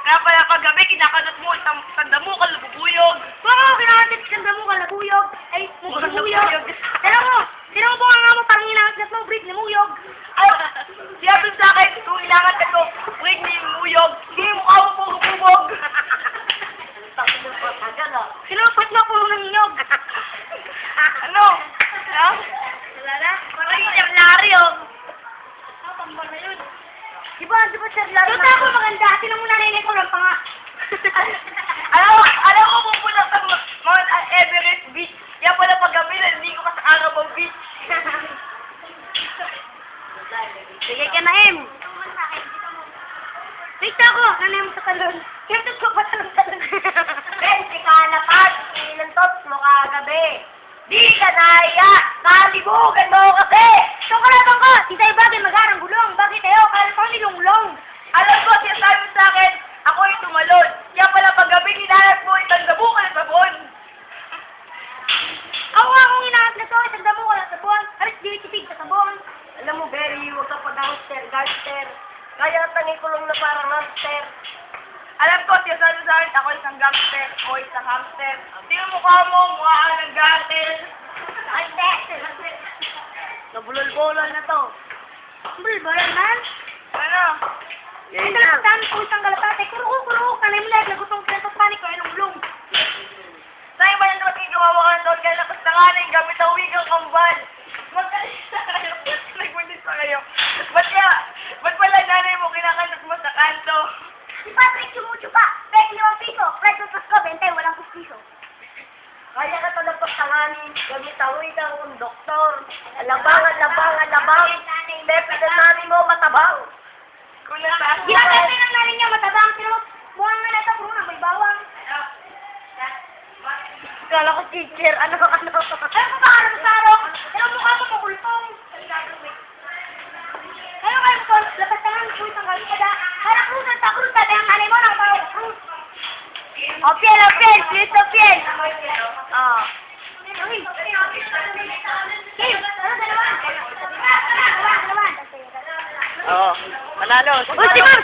Kaya pala paggabi, kinakagat mo isang sanda mo, kalabubuyog. Oo, kinakagat sanda mo, kalabuyog. Ay, muyog. Tira mo bunga mo, parang inaangat mo, break ni muyog. Ay, siya sa akin, kung ilangat ko, wait ni muyog, hindi mo ka mo bubog. Sinupat mo puno ng nyog. Ano? Ha? Wala na? Parang yung Larry, oh. Di ba, Sir Laro? Tuta ako maganda. Sino mo narinig ko lang pa nga? Alam mo, pupunta sa Mount Everest Beach. Yan pala paggabi na hindi ko ka sa Carabao Beach. Sige ka na, Em. Wait ako. Nanay mo sa talon. Kaya ko pa talon. Ben, si Kalapat, ilantot mo kagabi. Di ka naya, kalibugan mo kasi. So, kalabang ko. Di tayo bagay mag-arang gulong. Bakit tayo? Kala ko nilunglong. Alam ko, sinasabi mo sa akin, ako ay tumalon. Kaya pala paggabi, hinahanap mo isang dabo ka ng sabon. Ako nga akong inaangat na to. Isang damo ko ng sabon. Aris, di sa sabon. Alam mo, Berry, huwag ka gangster. Kaya tangi ko lang na parang hamster. Alam ko, sinasabi mo sa akin, ako isang gangster o isang hamster. Tingnan mo ka mo, mukha ka ng gangster. Nabulol-bolol na to. Bulbaran man. Ano? Ang galapatan ko isang galapate. Kuro. Kanay mo lahat. Nagutong pinto panik ko. Anong lung. Sa'yo ba yung natin gawawa ka doon? Kaya lakas na nga na gamit ang wigang kambal. Magkalista kayo. Nagmundis pa kayo. Ba't pala nanay mo kinakanot mo sa kanto? Si Patrick sumucho pa. Pwede 5 piso. Fred Tutos ko. 20. Walang piso. Kaya ka talagang pagtanganin. Gamit ang wigang kong doktor. Alabang. Lepe na nanay mo matabang. Kung nasa Ginaganda ng narin niya matabang. Pero buwan nga na ito. Puro na may bawang. Kala ko teacher. Ano? Ano ko ba arang-sarong? Pero mukha mo makultong. Ano kayo ko? Lakas tangan ko isang galipad. Harap krusan sa krus. Dati ang nanay mo nang parang krus. O piel. Please o piel. Oh. Uy. Kim, ano dalawa? Oo. Manalo. Uy, si Ma'am!